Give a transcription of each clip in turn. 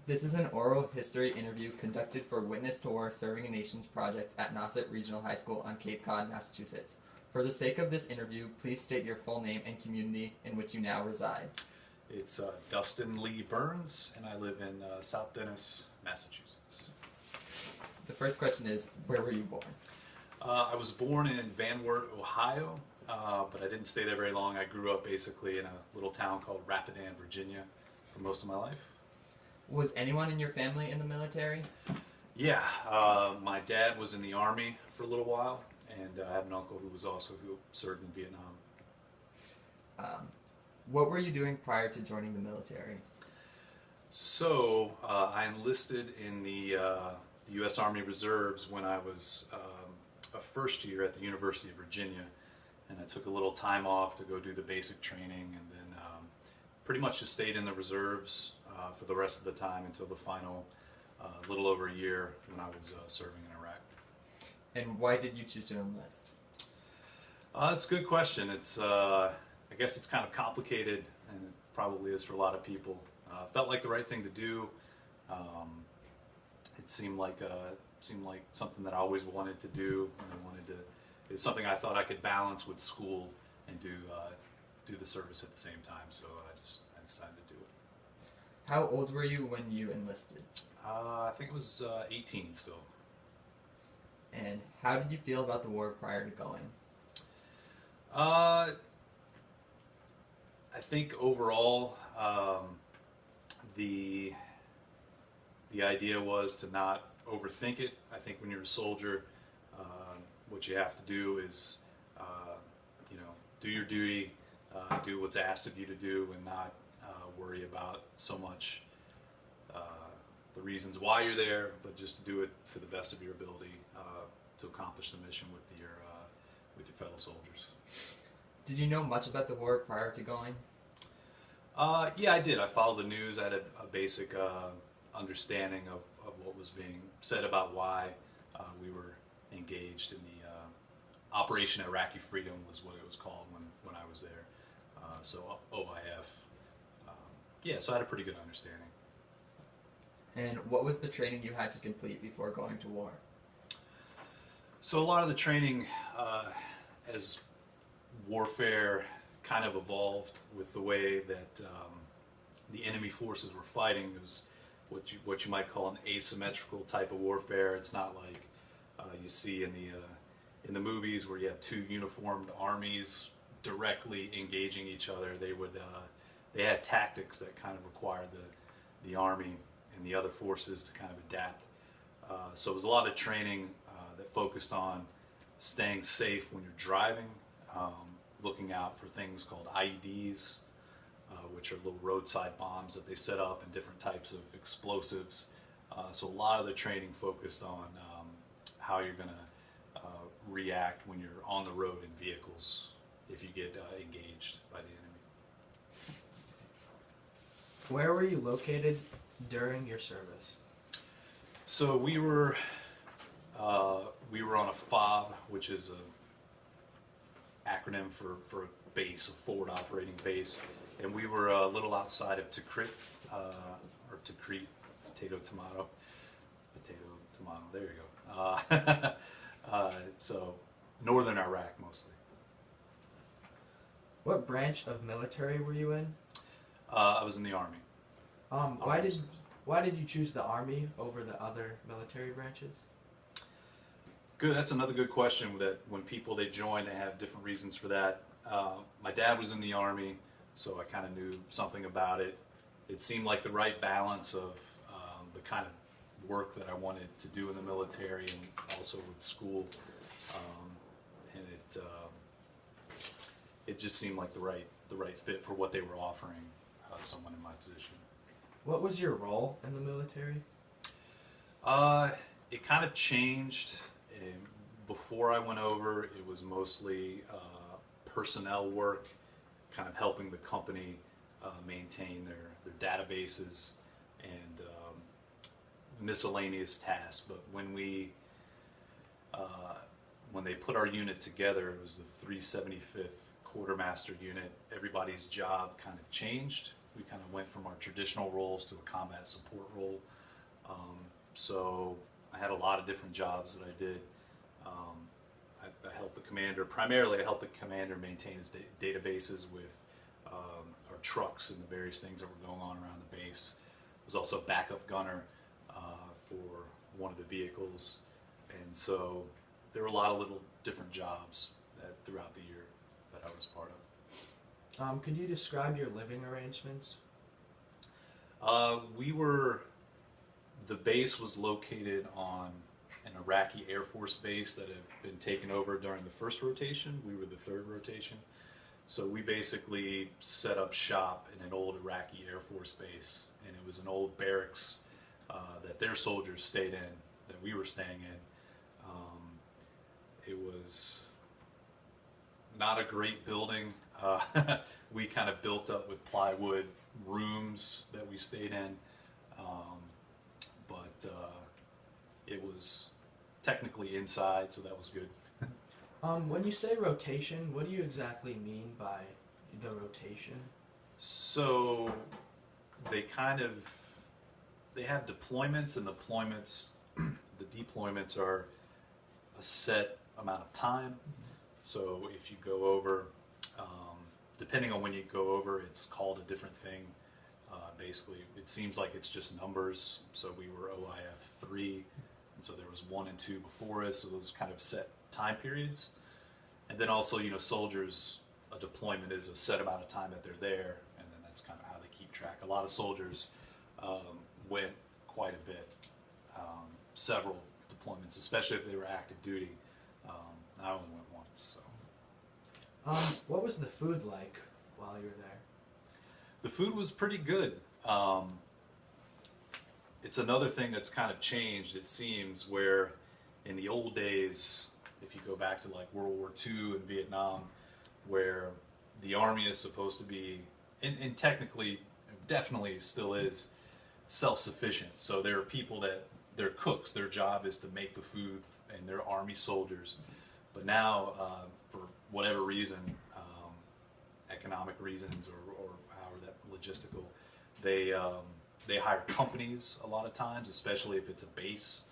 This is an oral history interview conducted for Witness to War Serving a Nations project at Nauset Regional High School on Cape Cod, Massachusetts. For the sake of this interview, please state your full name and community in which you now reside. It's Dustin Lee Burns, and I live in South Dennis, Massachusetts. The first question is, where were you born? I was born in Van Wert, Ohio, but I didn't stay there very long. I grew up basically in a little town called Rapidan, Virginia, for most of my life. Was anyone in your family in the military? Yeah, my dad was in the Army for a little while, and I have an uncle who served in Vietnam. What were you doing prior to joining the military? So, I enlisted in the U.S. Army Reserves when I was a first year at the University of Virginia, and I took a little time off to go do the basic training, and then pretty much just stayed in the reserves for the rest of the time until the final little over a year when I was serving in Iraq. And why did you choose to enlist? That's a good question. I guess it's kind of complicated, and it probably is for a lot of people. Felt like the right thing to do. It seemed like something that I always wanted to do, and it's something I thought I could balance with school and do the service at the same time. So I decided to do it. How old were you when you enlisted? I think it was 18 still. And how did you feel about the war prior to going? I think overall, the idea was to not overthink it. I think when you're a soldier, what you have to do is, do your duty, do what's asked of you to do, and not worry about so much the reasons why you're there, but just to do it to the best of your ability to accomplish the mission with your fellow soldiers. Did you know much about the war prior to going? Yeah, I did. I followed the news. I had a basic understanding of what was being said about why we were engaged in the Operation Iraqi Freedom was what it was called when I was there. So OIF. Yeah, so I had a pretty good understanding. And what was the training you had to complete before going to war? So a lot of the training as warfare kind of evolved with the way that the enemy forces were fighting. It was what you might call an asymmetrical type of warfare. It's not like you see in the movies where you have two uniformed armies directly engaging each other. They had tactics that kind of required the army and the other forces to kind of adapt. So it was a lot of training that focused on staying safe when you're driving, looking out for things called IEDs, which are little roadside bombs that they set up, and different types of explosives. So a lot of the training focused on how you're going to react when you're on the road in vehicles if you get engaged by the enemy. Where were you located during your service? So we were on a FOB, which is a acronym for a base, a forward operating base, and we were a little outside of Tikrit, or Tikrit, potato, tomato, there you go. So northern Iraq mostly. What branch of military were you in? I was in the Army. Why did you choose the Army over the other military branches? Good. That's another good question. That when people they join, they have different reasons for that. My dad was in the Army, so I kind of knew something about it. It seemed like the right balance of the kind of work that I wanted to do in the military and also with school, and it just seemed like the right fit for what they were offering someone in my position. What was your role in the military? It kind of changed. Before I went over, it was mostly personnel work, kind of helping the company maintain their databases and miscellaneous tasks. But when they put our unit together, it was the 375th Quartermaster Unit. Everybody's job kind of changed, We kind of went from our traditional roles to a combat support role. So I had a lot of different jobs that I did. I helped the commander, primarily I helped the commander maintain his databases with our trucks and the various things that were going on around the base. I was also a backup gunner for one of the vehicles, and so there were a lot of little different jobs throughout the year that I was part of. Could you describe your living arrangements? The base was located on an Iraqi Air Force base that had been taken over during the first rotation. We were the third rotation. So we basically set up shop in an old Iraqi Air Force base, and it was an old barracks that their soldiers stayed in, that we were staying in. It was not a great building. We kind of built up with plywood rooms that we stayed in, but it was technically inside, so that was good. When you say rotation, what do you exactly mean by the rotation? So they have deployments, and the deployments are a set amount of time. So if you go over, depending on when you go over, it's called a different thing. Basically, it seems like it's just numbers. So we were OIF 3, and so there was 1 and 2 before us, so those kind of set time periods. And then also, soldiers, a deployment is a set amount of time that they're there, and then that's kind of how they keep track. A lot of soldiers went quite a bit, several deployments, especially if they were active duty. I only went once. So. What was the food like while you were there? The food was pretty good. It's another thing that's kind of changed, it seems, where in the old days, if you go back to like World War II and Vietnam, where the Army is supposed to be, and technically, definitely still is, self-sufficient. So there are people they're cooks, their job is to make the food, and they're Army soldiers. But now, for whatever reason, economic reasons or however that logistical, they hire companies a lot of times, especially if it's a base,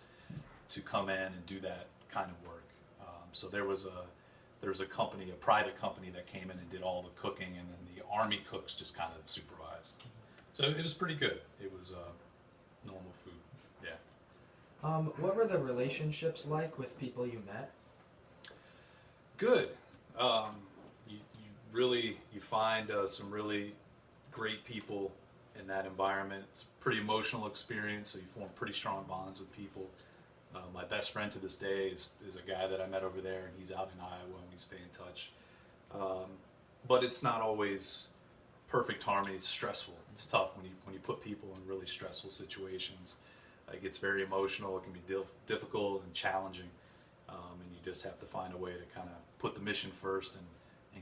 to come in and do that kind of work. So there was a company, a private company, that came in and did all the cooking, and then the Army cooks just kind of supervised. So it was pretty good. It was normal food. Yeah. What were the relationships like with people you met? Good. You find some really great people in that environment. It's a pretty emotional experience, so you form pretty strong bonds with people. My best friend to this day is a guy that I met over there, and he's out in Iowa, and we stay in touch. But it's not always perfect harmony. It's stressful. It's tough when you put people in really stressful situations. It gets very emotional. It can be difficult and challenging, and you just have to find a way to kind of put the mission first and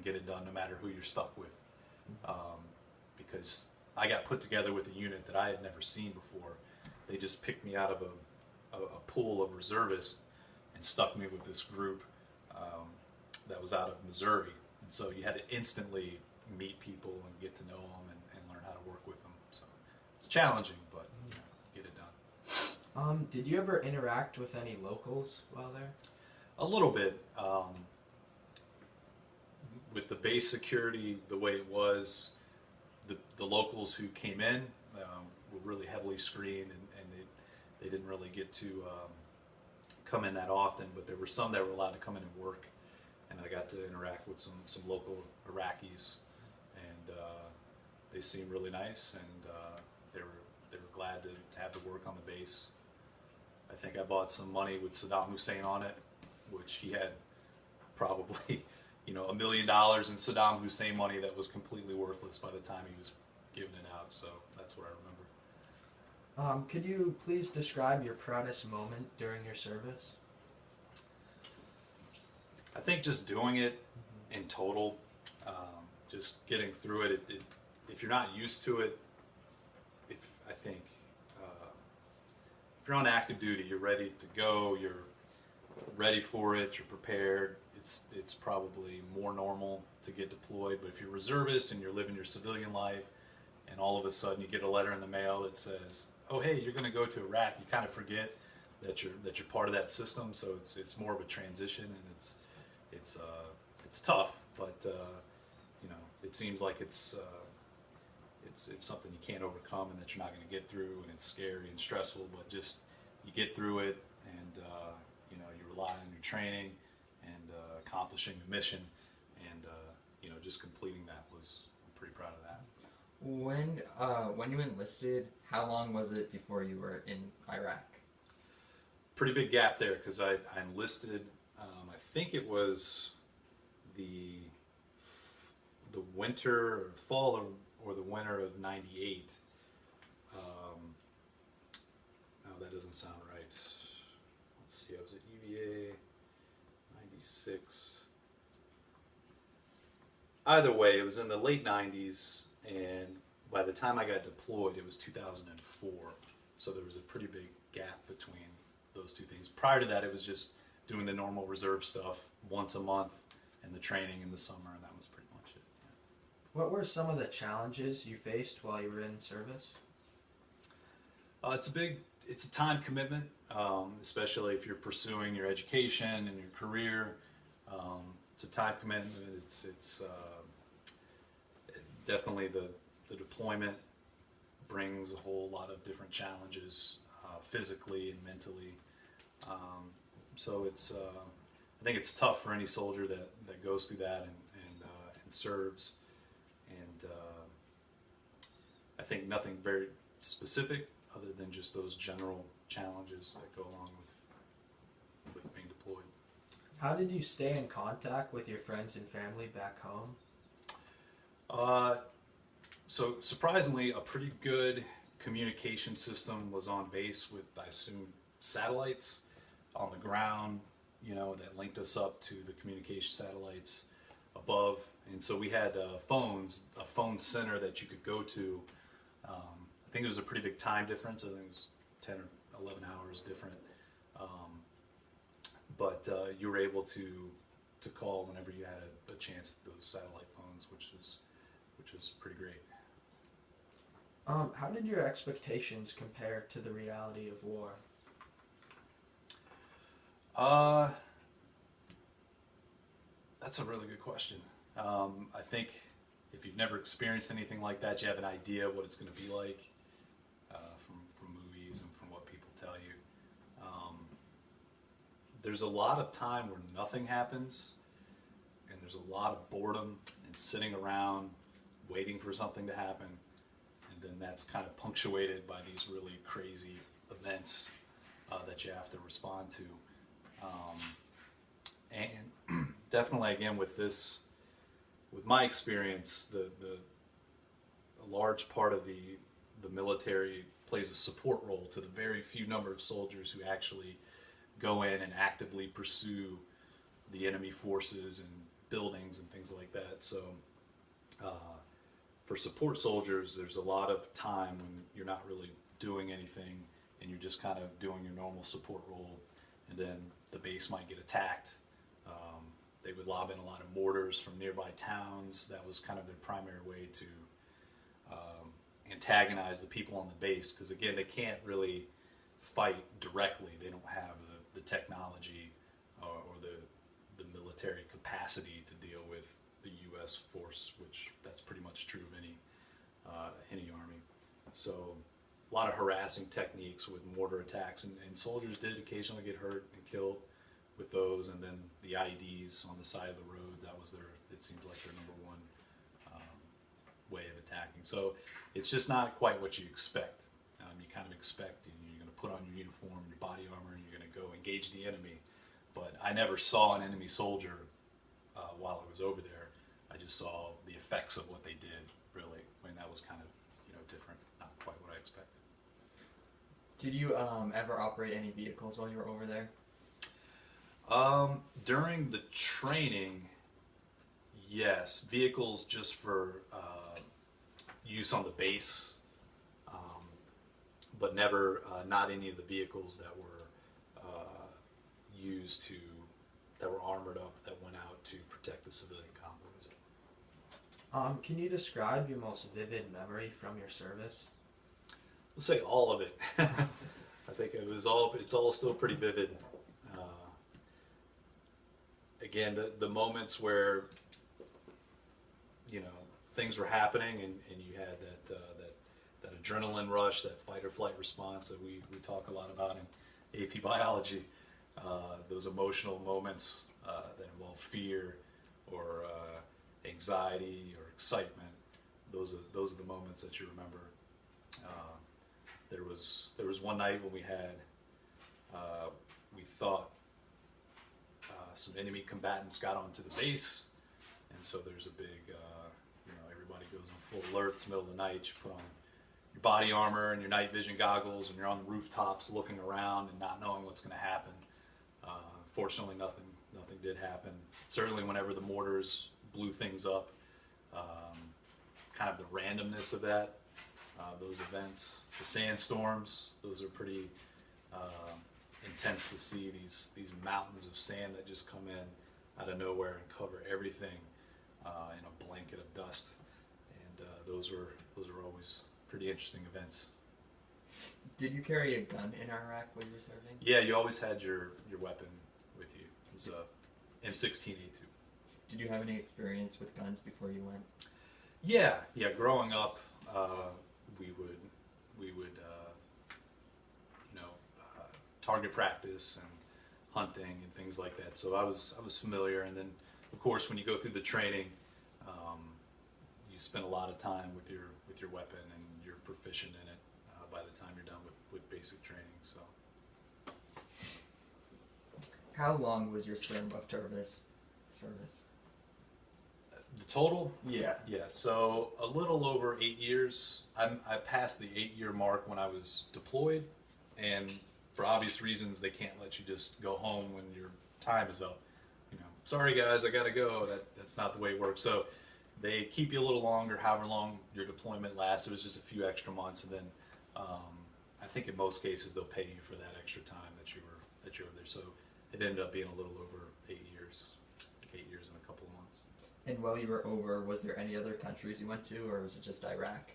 get it done, no matter who you're stuck with. Because I got put together with a unit that I had never seen before. They just picked me out of a pool of reservists and stuck me with this group that was out of Missouri. And so you had to instantly meet people and get to know them and learn how to work with them. So it's challenging, but get it done. Did you ever interact with any locals while there? A little bit. With the base security the way it was, the locals who came in were really heavily screened, and they didn't really get to come in that often, but there were some that were allowed to come in and work, and I got to interact with some local Iraqis, and they seemed really nice, and they were glad to have the work on the base. I think I bought some money with Saddam Hussein on it, which he had probably $1 million in Saddam Hussein money that was completely worthless by the time he was giving it out. So that's what I remember. Could you please describe your proudest moment during your service? I think just doing it in total, just getting through it. If you're not used to it, if you're on active duty, you're ready to go, you're ready for it, you're prepared. It's probably more normal to get deployed. But if you're reservist and you're living your civilian life and all of a sudden you get a letter in the mail that says, "Oh, hey, you're going to go to Iraq." You kind of forget that you're part of that system. So it's more of a transition, and it's tough, but you know, it seems like it's something you can't overcome and that you're not going to get through, and it's scary and stressful, but just you get through it, and you know, you rely on your training and accomplishing the mission, and you know, just completing that I'm pretty proud of that. When you enlisted, how long was it before you were in Iraq? Pretty big gap there, because I enlisted, I think it was the winter or fall or the winter of '98. No, that doesn't sound right. Let's see, I was at UVA '96. Either way, it was in the late '90s, and by the time I got deployed, it was 2004. So there was a pretty big gap between those two things. Prior to that, it was just doing the normal reserve stuff once a month, and the training in the summer, and that was pretty much it. Yeah. What were some of the challenges you faced while you were in service? It's a time commitment, especially if you're pursuing your education and your career. It's a time commitment. It's definitely the deployment brings a whole lot of different challenges, physically and mentally. So I think it's tough for any soldier that goes through that and serves. And I think nothing very specific other than just those general challenges that go along with being deployed. How did you stay in contact with your friends and family back home? So surprisingly, a pretty good communication system was on base with, I assume, satellites on the ground, you know, that linked us up to the communication satellites above. And so we had phones, a phone center that you could go to. I think it was a pretty big time difference. I think it was 10 or 11 hours different. But you were able to call whenever you had a chance to those satellite phones, which was pretty great. How did your expectations compare to the reality of war? That's a really good question. I think if you've never experienced anything like that, you have an idea what it's going to be like from movies and from what people tell you. There's a lot of time where nothing happens, and there's a lot of boredom and sitting around waiting for something to happen, and then that's kind of punctuated by these really crazy events that you have to respond to. And definitely, again, with my experience, a large part of the military plays a support role to the very few number of soldiers who actually go in and actively pursue the enemy forces and buildings and things like that. So for support soldiers, there's a lot of time when you're not really doing anything and you're just kind of doing your normal support role, and then the base might get attacked. They would lob in a lot of mortars from nearby towns. That was kind of their primary way to antagonize the people on the base, because again, they can't really fight directly. They don't have the technology or the military capacity to deal with the U.S. force, which that's pretty much true of any army. So a lot of harassing techniques with mortar attacks, and soldiers did occasionally get hurt and killed with those. And then the IEDs on the side of the road, that was it seems like their number one way of attacking. So it's just not quite what you expect. You kind of expect you're going to put on your uniform, your body armor, and you're going to go engage the enemy. But I never saw an enemy soldier while I was over there. I just saw the effects of what they did, really. I mean, that was kind of, different, not quite what I expected. Did you ever operate any vehicles while you were over there? During the training, yes. Vehicles just for use on the base, but never, not any of the vehicles that were that were armored up, that went out to protect the civilian convoys. Can you describe your most vivid memory from your service? We'll say all of it. I think it's all still pretty vivid. Again, the moments where, you know, things were happening and you had that adrenaline rush, that fight or flight response that we talk a lot about in AP biology. Those emotional moments that involve fear or anxiety or excitement. Those are the moments that you remember. There was one night when we thought some enemy combatants got onto the base, and so there's a big, everybody goes on full alert. It's the middle of the night. You put on your body armor and your night vision goggles, and you're on the rooftops looking around and not knowing what's going to happen. Fortunately, nothing did happen. Certainly, whenever the mortars blew things up, kind of the randomness of that, those events, the sandstorms, those are pretty intense to see. These mountains of sand that just come in out of nowhere and cover everything in a blanket of dust, and those were always pretty interesting events. Did you carry a gun in Iraq when you were serving? Yeah, you always had your weapon with you. It was a M16A2. Did you have any experience with guns before you went? Yeah. Growing up, we would target practice and hunting and things like that. So I was familiar. And then, of course, when you go through the training, you spend a lot of time with your weapon, and you're proficient in it by the time you're done with basic training. So. How long was your term of service? The total? Yeah. Yeah, so a little over 8 years. I passed the 8-year mark when I was deployed, and for obvious reasons, they can't let you just go home when your time is up. You know, sorry guys, I gotta go. That's not the way it works. So they keep you a little longer, however long your deployment lasts. It was just a few extra months, and then I think in most cases they'll pay you for that extra time that you were there. So it ended up being a little over 8 years, like 8 years and a couple of months. And while you were over, was there any other countries you went to, or was it just Iraq?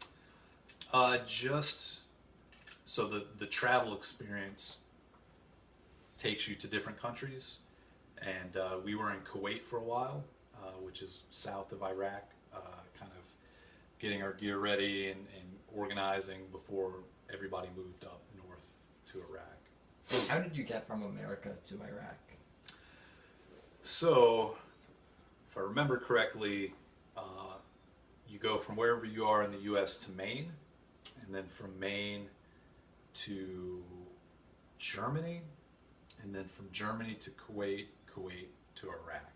So the travel experience takes you to different countries, and we were in Kuwait for a while, which is south of Iraq, kind of getting our gear ready and organizing before everybody moved up north to Iraq. How did you get from America to Iraq? So, if I remember correctly, you go from wherever you are in the U.S. to Maine, and then from Maine to Germany, and then from Germany to Kuwait to Iraq.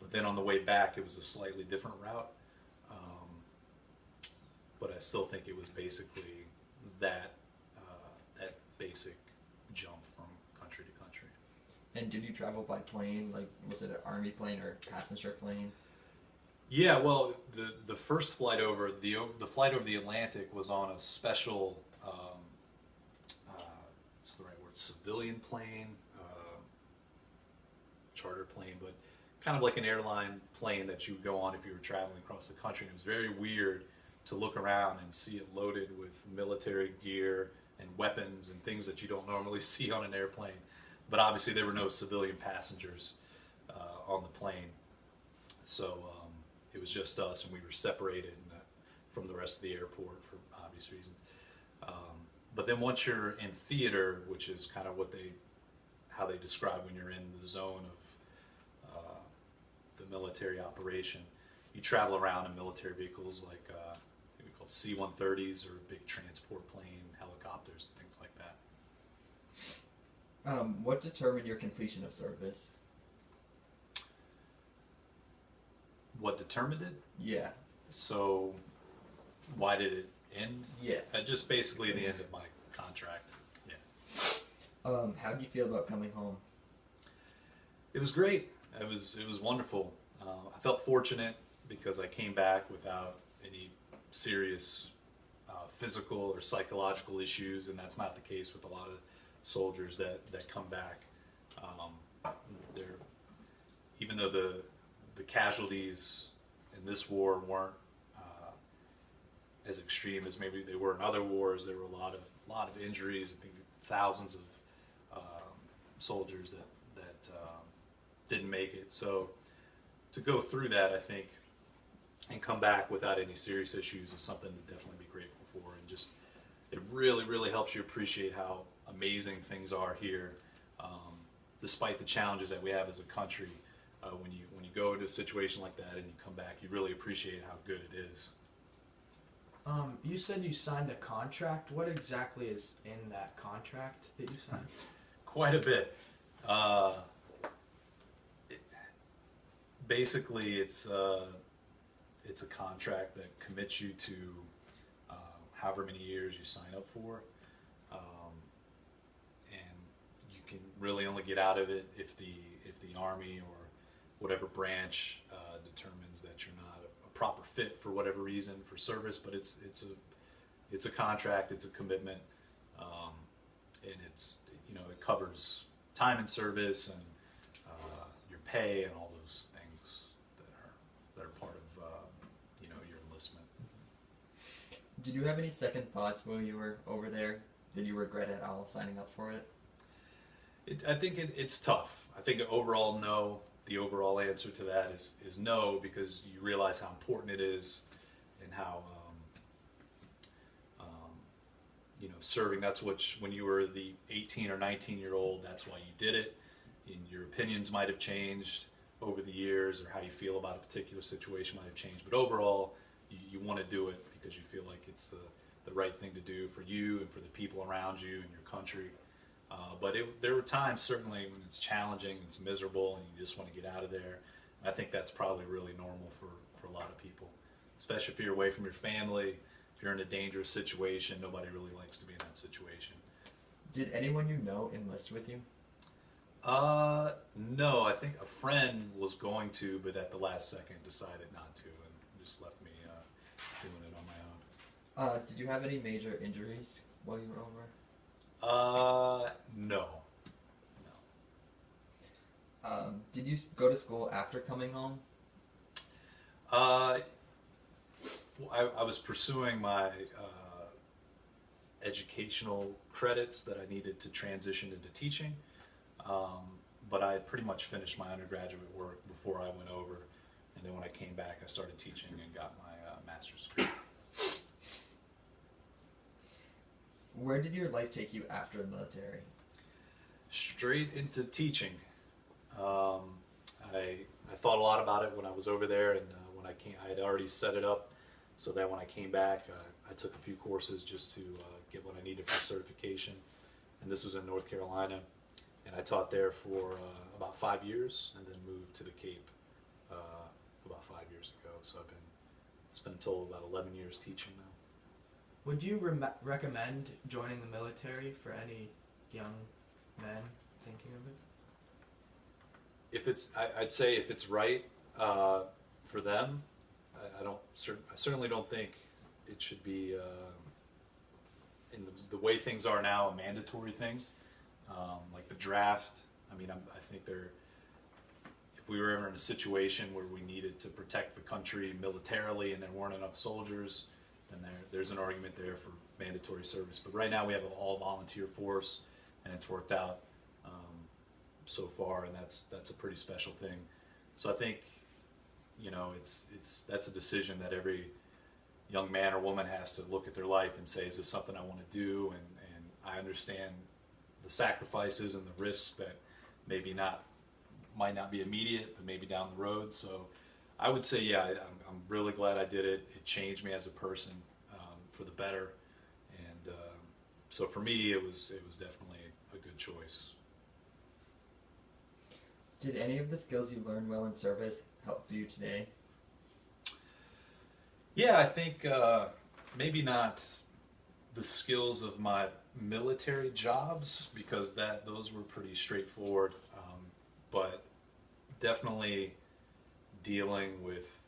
But then on the way back, it was a slightly different route. But I still think it was basically that basic jump from country to country. And did you travel by plane? Like, was it an army plane or passenger plane? Yeah, well, the first flight over the flight over the Atlantic was on a special, what's the right word, civilian plane, charter plane, but kind of like an airline plane that you would go on if you were traveling across the country. And it was very weird to look around and see it loaded with military gear and weapons and things that you don't normally see on an airplane. But obviously there were no civilian passengers on the plane, so it was just us, and we were separated from the rest of the airport for obvious reasons. But then once you're in theater, which is kind of how they describe when you're in the zone of the military operation, you travel around in military vehicles like maybe called C-130s or big transport plane, helicopters, and things like that. What determined your completion of service? What determined it? Yeah. So, why did it end? Yes. Just basically the end of my contract. Yeah. How do you feel about coming home? It was great. It was wonderful. I felt fortunate because I came back without any serious physical or psychological issues, and that's not the case with a lot of soldiers that come back. Even though the casualties in this war weren't as extreme as maybe they were in other wars. There were a lot of injuries. I think thousands of soldiers that didn't make it. So to go through that, I think, and come back without any serious issues is something to definitely be grateful for. And just it really, really helps you appreciate how amazing things are here, despite the challenges that we have as a country. When you go into a situation like that and you come back, you really appreciate how good it is. You said you signed a contract. What exactly is in that contract that you signed? Quite a bit. Basically, it's a contract that commits you to however many years you sign up for, and you can really only get out of it if the Army or whatever branch determines that you're not a proper fit for whatever reason for service. But it's a contract, it's a commitment, and it's, you know, it covers time in service and your pay and all those things that are part of you know, your enlistment. Did you have any second thoughts while you were over there? Did you regret at all signing up for it? I think it's tough. I think overall, no. The overall answer to that is no, because you realize how important it is and how you know, serving. That's what when you were the 18 or 19-year-old, that's why you did it. And your opinions might have changed over the years, or how you feel about a particular situation might have changed. But overall, you want to do it because you feel like it's the right thing to do for you and for the people around you and your country. But there were times, certainly, when it's challenging, it's miserable, and you just want to get out of there. And I think that's probably really normal for a lot of people, especially if you're away from your family, if you're in a dangerous situation. Nobody really likes to be in that situation. Did anyone you know enlist with you? No, I think a friend was going to, but at the last second decided not to, and just left me doing it on my own. Did you have any major injuries while you were over? No. Did you go to school after coming home? I was pursuing my educational credits that I needed to transition into teaching, but I had pretty much finished my undergraduate work before I went over, and then when I came back I started teaching and got my master's degree. Where did your life take you after the military? Straight into teaching. I thought a lot about it when I was over there, and when I came, I had already set it up so that when I came back, I took a few courses just to get what I needed for certification. And this was in North Carolina, and I taught there for about 5 years, and then moved to the Cape about 5 years ago. So it's been a total of about 11 years teaching now. Would you recommend joining the military for any young men thinking of it? If it's, I'd say if it's right for them, I certainly don't think it should be in the way things are now a mandatory thing, like the draft. I mean, I think if we were ever in a situation where we needed to protect the country militarily and there weren't enough soldiers, then there's an argument there for mandatory service. But right now we have an all-volunteer force, and it's worked out so far, and that's a pretty special thing. So I think, you know, that's a decision that every young man or woman has to look at their life and say, is this something I want to do? And I understand the sacrifices and the risks that might not be immediate, but maybe down the road. So I would say, yeah, I'm really glad I did it. It changed me as a person for the better, and so for me, it was definitely a good choice. Did any of the skills you learned while in service help you today? Yeah, I think maybe not the skills of my military jobs, because those were pretty straightforward, but definitely dealing with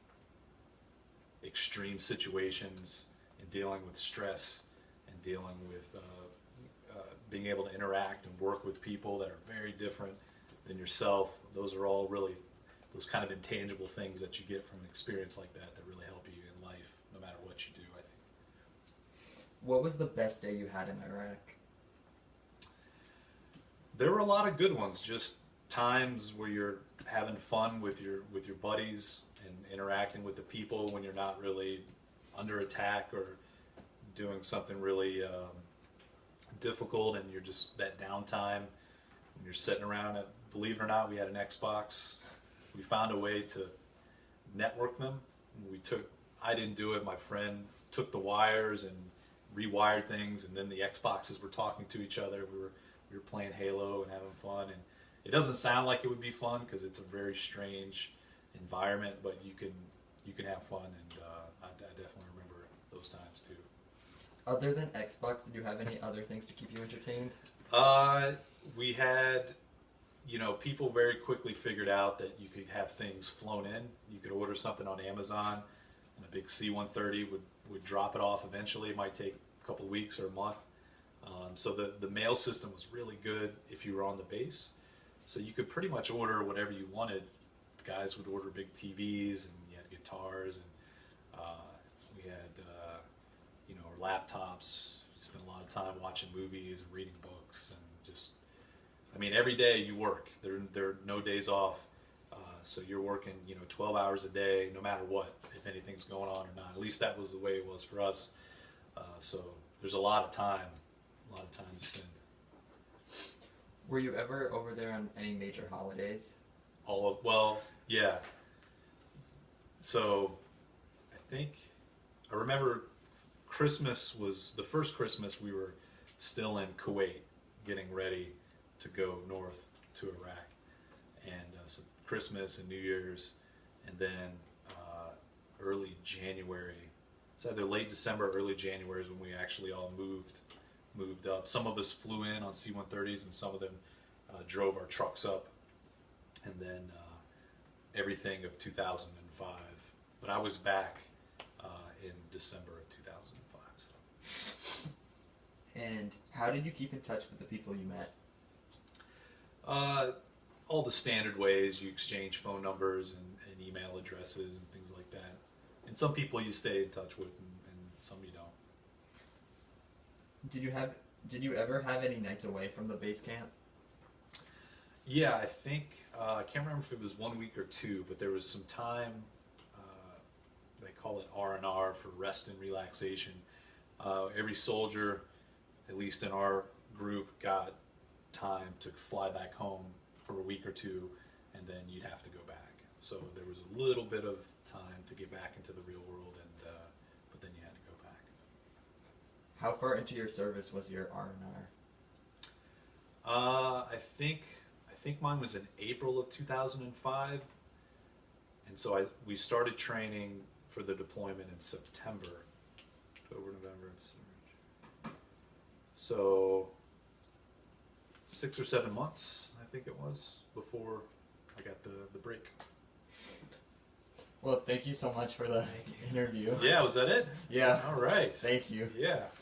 extreme situations and dealing with stress and dealing with being able to interact and work with people that are very different than yourself. Those are all really those kind of intangible things that you get from an experience like that really help you in life, no matter what you do, I think. What was the best day you had in Iraq? There were a lot of good ones. Just times where you're having fun with your buddies and interacting with the people when you're not really under attack or doing something really difficult, and you're just that downtime and you're sitting around. Believe it or not, we had an Xbox. We found a way to network them. I didn't do it. My friend took the wires and rewired things, and then the Xboxes were talking to each other. We were playing Halo and having fun, and it doesn't sound like it would be fun because it's a very strange environment, but you can have fun, and I definitely remember those times too. Other than Xbox, did you have any other things to keep you entertained? We had, people very quickly figured out that you could have things flown in. You could order something on Amazon, and a big C-130 would drop it off eventually. It might take a couple of weeks or a month. So the mail system was really good if you were on the base. So you could pretty much order whatever you wanted. The guys would order big TVs, and you had guitars, and we had our laptops. We spent a lot of time watching movies and reading books, and just, every day you work. There are no days off. So you're working 12 hours a day, no matter what, if anything's going on or not. At least that was the way it was for us. So there's a lot of time to spend. Were you ever over there on any major holidays? Yeah. So I remember Christmas was the first Christmas we were still in Kuwait, getting ready to go north to Iraq. And so Christmas and New Year's, and then early January. It's either late December or early January is when we actually all moved up. Some of us flew in on C-130s, and some of them drove our trucks up, and then everything of 2005. But I was back in December of 2005. So. And how did you keep in touch with the people you met? All the standard ways. You exchange phone numbers and email addresses and things like that. And some people you stay in touch with, and some you don't. Did you ever have any nights away from the base camp? Yeah, I think I can't remember if it was 1 week or two, but there was some time. They call it R&R, for rest and relaxation. Every soldier, at least in our group, got time to fly back home for a week or two, and then you'd have to go back. So there was a little bit of time to get back into the real world, but then you had to go back. How far into your service was your R&R? I think mine was in April of 2005, and so we started training for the deployment in September, October, November. So 6 or 7 months, I think it was, before I got the break. Well, thank you so much for the interview. Yeah, was that it? Yeah. All right. Thank you. Yeah.